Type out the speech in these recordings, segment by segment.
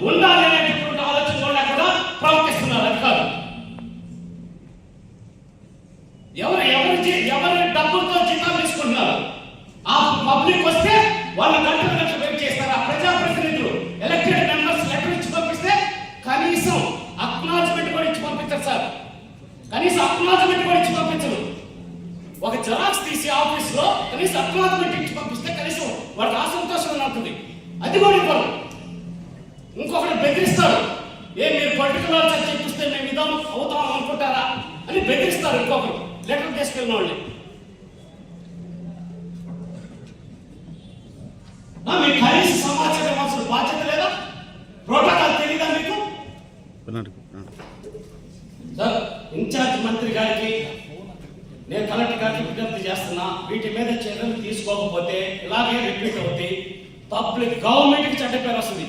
ఉండాలి అనేటటువంటి ఆలోచన కూడా ప్రవర్తిస్తున్నారు అధికారులు. ఎవరి డబ్బులతో జీతాలు తీసుకుంటున్నారు? ఆ పబ్లిక్ వస్తే వాళ్ళ గంటలు వెయిట్ చేస్తారు. ఆ ప్రజాప్రతినిధులు ఎలక్టెడ్ మెంబర్స్ లెటర్ ఇచ్చి పంపిస్తే కనీసం అక్నాలజ్మెంట్ కూడా ఇచ్చి పంపించారు సార్. కనీసం అక్నాలజ్మెంట్ కూడా ఇచ్చి పంపించరు. ఒక జెరాక్స్ తీసి ఆఫీస్లో కనీసం అక్నాలజ్మెంట్ ఇచ్చి పంపిస్తే కనీసం వాళ్ళకి ఆసంతోషంగా ఉంటుంది. అది కూడా ఇవ్వరు. ఇంకొకటి బెదిరిస్తారు. మీరు పర్టికులర్ చెప్పిస్తే మేము ఇదాం అవుతాం అనుకుంటారా అని బెదిరిస్తారు. ఇంకొకరు లెటర్ తీసుకెళ్ళిన వాళ్ళని మీకు కనీస సమాచారం ఇవ్వాల్సిన బాధ్యత లేదా? ప్రోటోకాల్ తెలియదా మీకు? సార్, ఇన్ఛార్జ్ మంత్రి గారికి నేను కలెక్టర్ గారికి విజ్ఞప్తి చేస్తున్నా, వీటి మీద చర్యలు తీసుకోకపోతే ఇలాగే రిపీట్ అవుతాయి. పబ్లిక్ గవర్నమెంట్కి చెడ్డ పేరు వస్తుంది.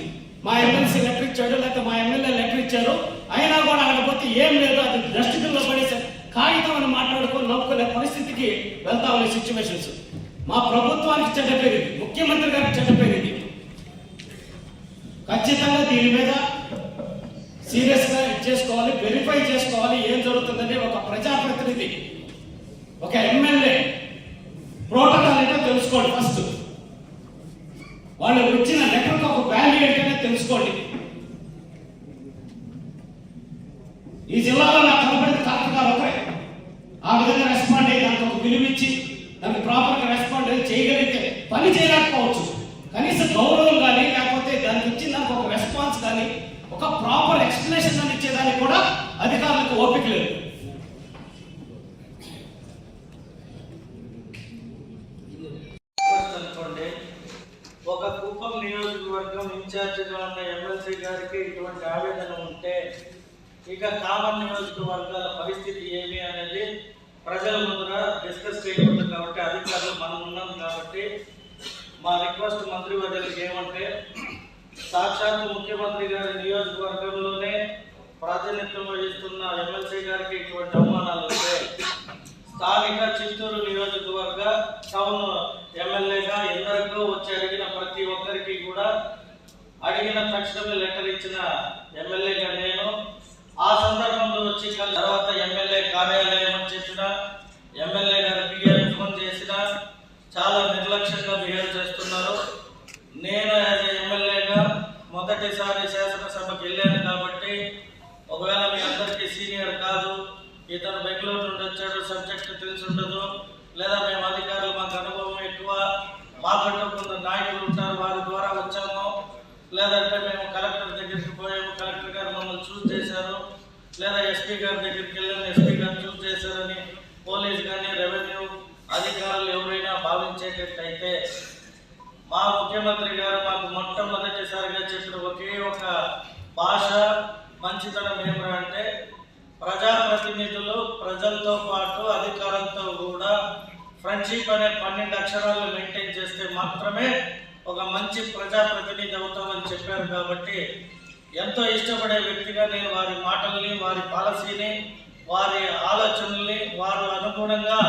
మా ఎమ్మెల్సీ లెటర్ ఇచ్చాడు, లేకపోతే మా ఎమ్మెల్యే లెటర్ ఇచ్చారు, అయినా కూడా అనకపోతే ఏం లేదు, అది డస్ట్బిన్లో పడేసారు, కాగితం అని మాట్లాడుకొని నవ్వుకునే పరిస్థితికి వెళ్తా ఉన్న సిచ్యువేషన్స్. మా ప్రభుత్వానికి చెడ్డ పేరు ఇది, ముఖ్యమంత్రి గారికి చెడ్డ పేరు ఇది. ఖచ్చితంగా దీని మీద సీరియస్ గా చేసుకోవాలి, వెరిఫై చేసుకోవాలి ఏం జరుగుతుందని. ఒక ప్రజాప్రతినిధి, ఒక ఎమ్మెల్యే ప్రోటోకాల్ ఏంటో తెలుసుకోండి. ఫస్ట్ వాళ్ళు వచ్చిన లెటర్కి ఒక వాల్యూ ఏంటనే తెలుసుకోండి. ఈ జిల్లాలో నాకు కనబడింది కలెక్టర్ గారు ఒకరే ఆ విధంగా రెస్పాండ్ అయ్యి దానికి ఒక విలువిచ్చి దానికి ప్రాపర్ గా రెస్పాండ్ అయ్యి చేయగలిగితే పని చేయలేకపోవచ్చు. కనీసం గౌరవం కానీ లేకపోతే దానికి ఇచ్చిన దానికి ఒక రెస్పాన్స్ కానీ ఒక ప్రాపర్ ఎక్స్ప్లెనేషన్ అని ఇచ్చేదానికి కూడా అధికారులకు ఓపిక లేదు. ఒక కుప్పం నియోజకవర్గం ఇన్ఛార్జిగా ఉన్న ఎమ్మెల్సీ గారికి ఇటువంటి ఆవేదన ఉంటే ఇక కామన్ నియోజకవర్గాల పరిస్థితి ఏమి అనేది ప్రజల ముందర డిస్కస్ చేయకూడదు. కాబట్టి అధికారులు మనం ఉన్నాం కాబట్టి మా రిక్వెస్ట్ మంత్రివర్యులకు ఏమంటే, సాక్షాత్ ముఖ్యమంత్రి గారి నియోజకవర్గంలోనే ప్రాతినిధ్యం వహిస్తున్న ఎమ్మెల్సీ గారికి ఇటువంటి అవమానాలు ఉంటే స్థానిక చిత్తూరు నియోజకవర్గ టౌన్ ఎమ్మెల్యేగా ఎందరికో వచ్చి అడిగిన ప్రతి ఒక్కరికి కూడా అడిగిన తక్షణమే లెటర్ ఇచ్చిన ఎమ్మెల్యేగా నేను. ఆ సందర్భంలో వచ్చి తర్వాత ఎమ్మెల్యే కార్యాలయం అని చెప్పిన, ఎమ్మెల్యే గారి పిఎం ఫోన్ చేసిన చాలా నిర్లక్ష్యంగా బిహేవ్ చేస్తున్నారు. నేను యాజ్ ఎమ్మెల్యేగా మొదటిసారి శాసనసభకి వెళ్ళాను కాబట్టి ఒకవేళ మీ అందరికీ సీనియర్ కాదు, ఇతను బెంగళూరు నుండి వచ్చాడు, సబ్జెక్ట్ తెలిసి ఉండదు, లేదా మేము అధికారులు మాకు అనుభవం ఎక్కువ, మాకంటూ కొందరు నాయకులు ఉంటారు వారి ద్వారా వచ్చాము, లేదంటే మేము కలెక్టర్ దగ్గరికి పోయాము, కలెక్టర్ గారు మమ్మల్ని చూస్ చేశారు, లేదా ఎస్పీ గారి దగ్గరికి వెళ్ళాము, ఎస్పీ గారు చూస్ చేశారని పోలీస్ కానీ రెవెన్యూ అధికారులు ఎవరైనా భావించేటట్టయితే మా ముఖ్యమంత్రి గారు మాకు మొట్టమొదటిసారిగా చెప్పిన ఒకే ఒక భాష మంచితనం ఏమిటంటే, ప్రజాప్రతినిధులు ప్రజలతో పాటు అధికారులతో కూడా ఫ్రెండ్షిప్ అనే 12 అక్షరాలు మెయింటైన్ చేస్తే మాత్రమే ఒక మంచి ప్రజాప్రతినిధి అవుతామని చెప్పారు. కాబట్టి ఎంతో ఇష్టపడే వ్యక్తిగా నేను వారి మాటల్ని, వారి పాలసీని, వారి ఆలోచనల్ని, వారు అనుగుణంగా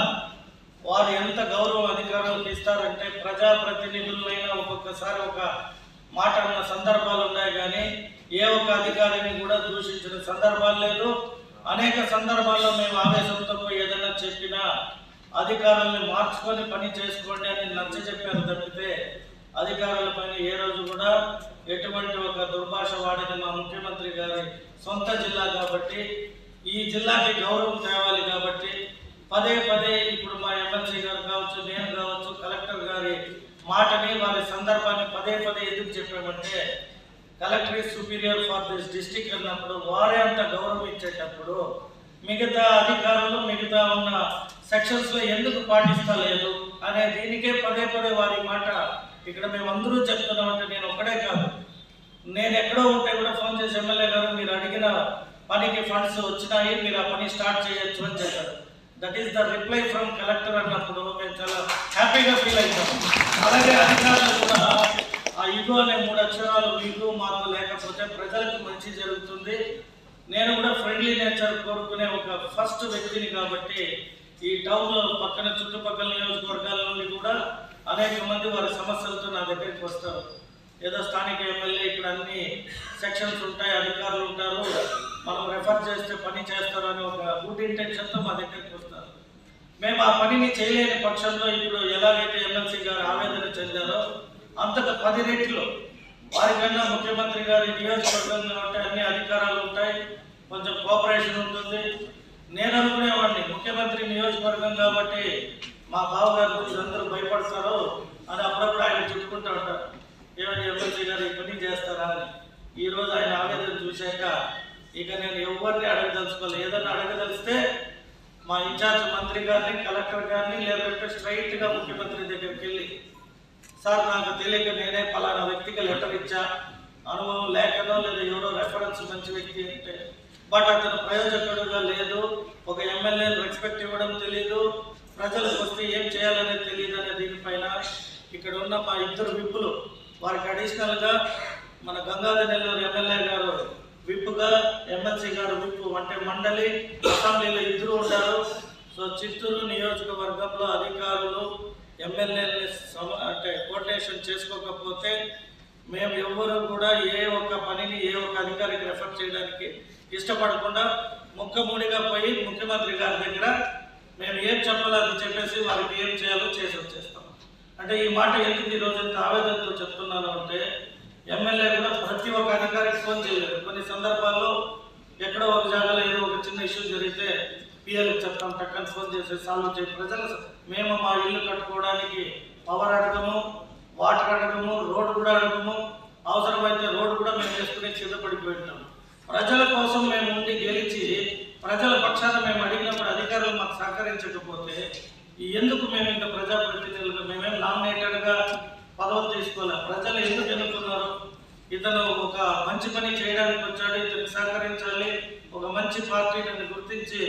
వారు ఎంత గౌరవం అధికారులకు ఇస్తారంటే, ప్రజాప్రతినిధులైనా ఒక్కొక్కసారి ఒక మాట అన్న సందర్భాలు ఉన్నాయి కానీ ఏ ఒక్క అధికారిని కూడా దూషించిన సందర్భాలు లేదు. అనేక సందర్భాల్లో మేము ఆవేశంతో ఏదైనా చెప్పినా అధికారుల్ని మార్చుకొని పని చేసుకోండి అని నచ్చ చెప్పారు తప్పితే అధికారుల పైన ఏ రోజు కూడా ఎటువంటి ఒక దుర్భాష వాడిన మా ముఖ్యమంత్రి గారి సొంత జిల్లా కాబట్టి ఈ జిల్లాకి గౌరవం తేవాలి. కాబట్టి పదే పదే ఇప్పుడు మా ఎమ్మెల్సీ గారు కావచ్చు, నేను కావచ్చు, కలెక్టర్ గారి మాటని వారి సందర్భాన్ని పదే పదే ఎందుకు చెప్పామంటే, collector is superior for this district అన్నప్పుడు వారే అంత గౌరవం ఇచ్చేటప్పుడు మిగతా అధికారులు మిగతా ఉన్న సెక్షన్స్ లో ఎందుకు పాటిస్తలేదు అనే దీనికే పదే పదే వారి మాట ఇక్కడ మేమందరూ చెప్తున్నామంటే నేను ఒక్కడే కాదు, నేను ఎక్కడో ఉంటే కూడా ఫోన్ చేసి ఎమ్మెల్యే గారు మీరు అడిగిన పనికి ఫండ్స్ వచ్చినాయి, మీరు ఆ పని స్టార్ట్ చేయొచ్చు అని చెప్పారు. That is the reply from collector అన్నప్పుడు మేము చాలా హ్యాపీగా ఫీల్ అవుతాం. అలాగే అధికారులు కూడా ఆ ఇగో అనే 3 అక్షరాలు మీకు మాకు లేకపోతే ప్రజలకు మంచి జరుగుతుంది. నేను కూడా ఫ్రెండ్లీ నేచర్ కోరుకునే ఒక ఫస్ట్ వ్యక్తిని కాబట్టి ఈ టౌన్ పక్కన చుట్టుపక్కల నియోజకవర్గాల నుండి కూడా అనేక మంది వారి సమస్యలతో నా దగ్గరికి వస్తారు. ఏదో స్థానిక ఎమ్మెల్యే ఇక్కడ అన్ని సెక్షన్స్ ఉంటాయి, అధికారులు ఉంటారు, మనం రెఫర్ చేస్తే పని చేస్తారు అని ఒక గుడ్ ఇంటెన్షన్తో మా దగ్గరికి వస్తారు. మేము ఆ పనిని చేయలేని పక్షంలో ఇప్పుడు ఎలాగైతే ఎమ్మెల్సీ గారు ఆవేదన చెందారో అంతకు 10 రెట్లు వారికన్నా ముఖ్యమంత్రి గారి నియోజకవర్గంలో ఉంటే అన్ని అధికారాలు ఉంటాయి, కొంచెం కోఆపరేషన్ ఉంటుంది. నేను అనుకునేవాడిని ముఖ్యమంత్రి నియోజకవర్గం కాబట్టి మా బావగారి గురించి అందరూ భయపడతారు అని అప్పుడప్పుడు ఆయన చెప్పుకుంటూ ఉంటారు. ఏమంటే ఎమ్మెల్సీ గారు ఈ పని చేస్తారా అని. ఈరోజు ఆయన ఆవేదన చూశాక ఇక నేను ఎవరిని అడగదలుచుకోవాలి. ఏదన్నా అడగదలిస్తే మా ఇన్ఛార్జ్ మంత్రి గారిని, కలెక్టర్ గారిని, లేదంటే స్ట్రైట్గా ముఖ్యమంత్రి దగ్గరికి వెళ్ళి, సార్ నాకు తెలియక నేనే పలానా వ్యక్తికి లెటర్ ఇచ్చా, అనుభవం లేకనో లేదా ఎవరో రెఫరెన్స్ మంచి వ్యక్తి అంటే, బట్ అతను ప్రయోజకుడుగా లేదు, ఒక ఎమ్మెల్యే రెస్పెక్ట్ ఇవ్వడం తెలీదు, ప్రజలకు వస్తే ఏం చేయాలనేది తెలియదు అనే దీనిపైన ఇక్కడ ఉన్న మా 2 విప్పులు, వారికి అడిషనల్గా మన గంగాధర్ నెల్లూరు ఎమ్మెల్యే గారు విప్పుగా, ఎమ్మెల్సీ గారు విప్పు అంటే మండలి, అసెంబ్లీలో 2 ఉంటారు. సో చిత్తూరు నియోజకవర్గంలో అధికారులు ఎమ్మెల్యేని అంటే కోఆర్డినేషన్ చేసుకోకపోతే మేము ఎవ్వరూ కూడా ఏ ఒక్క పనిని ఏ ఒక్క అధికారికి రెఫర్ చేయడానికి ఇష్టపడకుండా ముక్కమూడిగా పోయి ముఖ్యమంత్రి గారి దగ్గర మేము ఏం చెప్పాలో అది చెప్పేసి వారికి ఏం చేయాలో చేసి వచ్చేస్తాం. అంటే ఈ మాట ఎందుకు ఈరోజు ఇంత ఆవేదనతో చెప్తున్నాను అంటే, ఎమ్మెల్యే కూడా ప్రతి ఒక్క అధికారికి ఫోన్ చేయలేదు. కొన్ని సందర్భాల్లో ఎక్కడో ఒక జాగాలో ఏదో ఒక చిన్న ఇష్యూ జరిగితే పిఎల్కి చెప్తాం, టక్కని ఫోన్ చేసి సాల్వ్ చేసి ప్రజలు మేము మా ఇల్లు కట్టుకోవడానికి పవర్ అడగము, వాటర్ అడగము, రోడ్డు కూడా అడగము, అవసరమైతే రోడ్డు కూడా మేము చేసుకునే సిద్ధపడిపోయింటాము. ప్రజల కోసం మేము ఉండి గెలిచి ప్రజల పక్షాన మేము అడిగినప్పుడు అధికారులు మాకు సహకరించకపోతే ఎందుకు మేము ఇంకా ప్రజాప్రతినిధులుగా మేమేం నామినేటెడ్గా పదవులు తీసుకోవాలి. ప్రజలు ఎందుకు ఎన్నుకున్నారు? ఇతను ఒక మంచి పని చేయడానికి వచ్చాడు, ఇతనికి సహకరించాలి, ఒక మంచి పార్టీ నన్ను గుర్తించి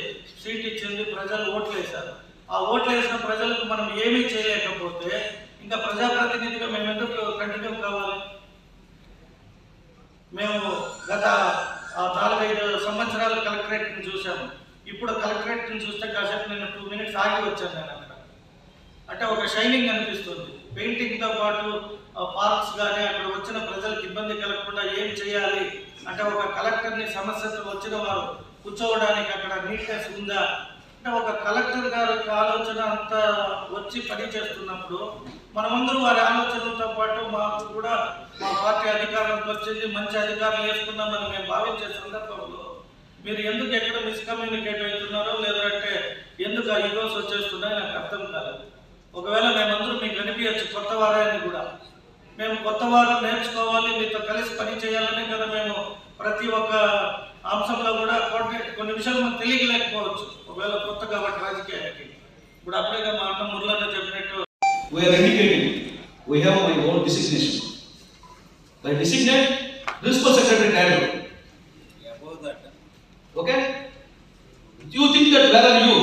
సీట్ ఇచ్చింది, ప్రజలు ఓట్లు వేశారు. ఆ ఓట్లు వేసిన ప్రజలకు మనం ఏమీ చేయలేకపోతే ఇంకా ప్రజాప్రతినిధిగా మేము ఎందుకు కంటిన్యూ కావాలి? మేము గత 4-5 సంవత్సరాలు కలెక్టరేట్ని చూసాము. ఇప్పుడు కలెక్టరేట్ని చూస్తే కాసేపు నేను 2 మినిట్స్ ఆగి వచ్చాను. నేను అక్కడ అంటే ఒక షైనింగ్ అనిపిస్తుంది. పెయింటింగ్తో పాటు పార్క్స్ కానీ అక్కడ వచ్చిన ప్రజలకు ఇబ్బంది కలగకుండా ఏం చేయాలి అంటే, ఒక కలెక్టర్ని సమస్యతో వచ్చిన వారు కూర్చోవడానికి అక్కడ నీట్నెస్ ఉందా అంటే, ఒక కలెక్టర్ గారి ఆలోచన అంతా వచ్చి పని చేస్తున్నప్పుడు మనమందరూ వారి ఆలోచనలతో పాటు మాకు కూడా మా పార్టీ అధికారంలోకి వచ్చింది, మంచి అధికారులు వేసుకున్నామని మేము భావించే సందర్భంలో మీరు ఎందుకు ఎక్కడ మిస్కమ్యూనికేట్ అవుతున్నారో లేదంటే ఎందుకు ఆ ఈగోస్ వచ్చేస్తున్నాయో నాకు అర్థం కాలేదు. ఒకవేళ మేమందరూ మీకు అనిపించచ్చు కొత్త వారాన్ని కూడా, మేము కొత్త వారం నేర్చుకోవాలి, మీతో కలిసి పని చేయాలనే కదా మేము ప్రతి ఒక్క అంశంలో కూడా కొన్ని విషయాలు మనకు తెలియలేకపోవచ్చు ఒకవేళ కొత్త కాబట్టి రాజకీయానికి. ఇప్పుడు అప్పుడే మా అన్న మురళన్న చెప్పినట్టు we are indicating we have my own designation. By designate principal secretary title. Above that. Okay? Do you think that where are you?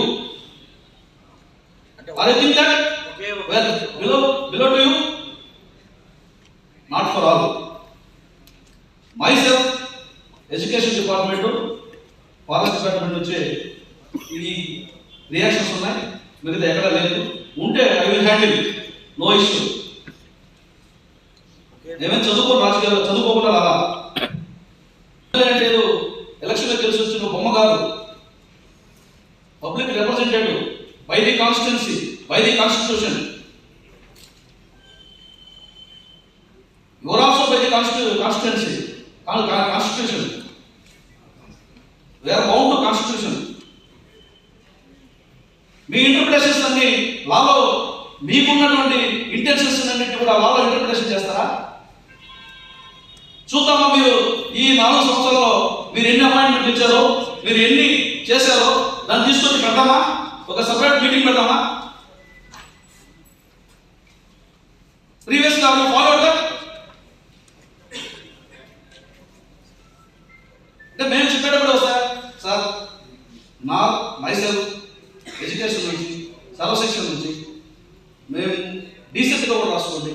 Are you think that? Okay. Well, below to you? Not for all. Myself, education department, forest department వచ్చే ఈ reactions ఉన్నాయి, మిగతా ఎక్కడ లేదు. ఉంటే I will handle it, no issue. ఏమైనా రాజకీయాల్లో చదువుకోకుండా రాలా అంటే ఎలక్షన్లో తెలిసి వచ్చిన బొమ్మ కాదు. Public representative by the constituency, by the constitution. You are also by the constituency, constitution. We are bound to constitution. Me interpretations అన్ని లాలో మీకున్నటువంటి ఇంటెన్షన్స్ అన్నింటి కూడా లాలో ఇంటర్ప్రిటేషన్ చేస్తారా? చూద్దామా మీరు ఈ 4 సంవత్సరాల్లో మీరు ఎన్ని అపాయింట్మెంట్ ఇచ్చారో, మీరు ఎన్ని చేశారో దాన్ని తీసుకొచ్చి పెడదామా? ఒక సపరేట్ మీటింగ్ పెడదామా? ప్రీవియస్ గా ఫాలో దట్. అంటే మేము చెప్పేటప్పుడు సార్ నా మైసెల్ఫ్ ఎడ్యుకేషన్ నుంచి, సర్వశిక్షణ నుంచి మేము డీసెంట్గా కూడా రాసుకోండి.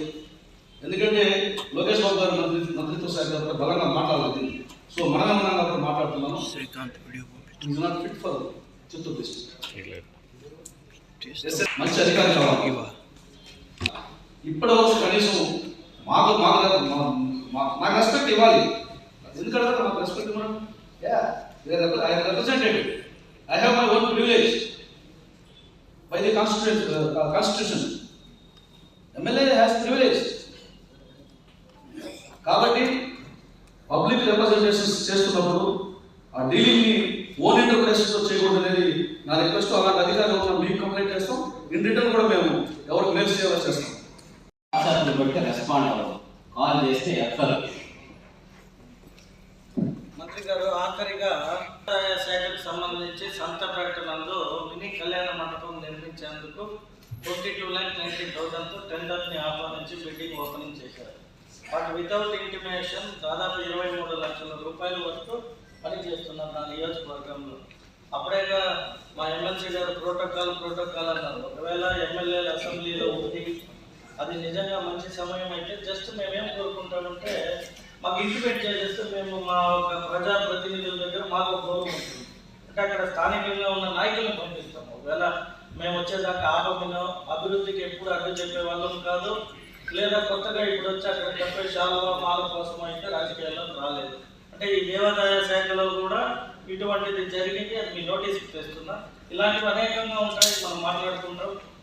ఎందుకంటే లోకేష్ బాబు గారు మంత్రిత్వ శాఖ కాబట్టి బలంగా మాట్లాడాలి. సో మనమేమన్నా కాబట్టి మాట్లాడుతున్నాను. Is not fit for Chittoor district. మంచి అధికారం కావాలి. ఇప్పటి వరకు కనీసం మాకు రెస్పెక్ట్ ఇవ్వాలి. ఎందుకంటే మాకు రెస్పెక్ట్ ఇవ్వడం I represented. I have my own privilege by the constitution. MLA has privilege. కాబట్టి పబ్లిక్ రిప్రజెంటేషన్స్ చేస్తున్నప్పుడు ఆ డీలింగ్ని ఓన్ ఇంటర్ప్రిటేషన్తో చేయకూడదు అనేది నా రిక్వెస్ట్. అలాంటి అధికారులు ఉన్న మీకు కంప్లైంట్ చేస్తాం. ఇన్ రిటర్న్ కూడా మేము ఎవరికి మెయిల్ సేవ చేస్తాం. బట్టి రెస్పాండ్ అవ్వదు, కాల్ చేస్తే ఎక్కదు. మంత్రి గారు, ఆఖరిగా వ్యవసాయ శాఖకు సంబంధించి సంతపేట నందు మినీ కళ్యాణ మండపం నిర్మించేందుకు 22,90,000తో టెండర్ని ఆహ్వానించి బిడ్డింగ్ ఓపెనింగ్ చేశారు. బట్ వితౌట్ ఇంటిమేషన్ దాదాపు 23 లక్షల రూపాయల వరకు పని చేస్తున్నారు నా నియోజకవర్గంలో. అప్పుడేగా మా ఎమ్మెల్సీ గారు ప్రోటోకాల్ అన్నారు. ఒకవేళ ఎమ్మెల్యేలు అసెంబ్లీలో ఉంది, అది నిజంగా మంచి సమయం అయితే జస్ట్ మేమేం కోరుకుంటామంటే మాకు ఇంటిమేట్ చేసేస్తే మేము మా ఒక ప్రజాప్రతినిధుల దగ్గర మాకు గౌరవం ఉంటుంది. అంటే అక్కడ స్థానికంగా ఉన్న నాయకులను పంపిస్తాము. ఒకవేళ మేము వచ్చేదాకా ఆపమనో అభివృద్ధికి ఎప్పుడు అడ్డు చెప్పే వాళ్ళం కాదు. లేదా కొత్తగా ఇప్పుడు వచ్చి అక్కడ చెప్పే శాలువా మాల కోసం అయితే రాజకీయాల్లోకి రాలేదు. అంటే ఈ దేవాదాయ శాఖలో కూడా ఇటువంటిది జరిగింది. అది మీ నోటీస్కి తెస్తున్నా. ఇలాంటివి అనేకంగా ఉంటాయి, మనం మాట్లాడుకుంటాం.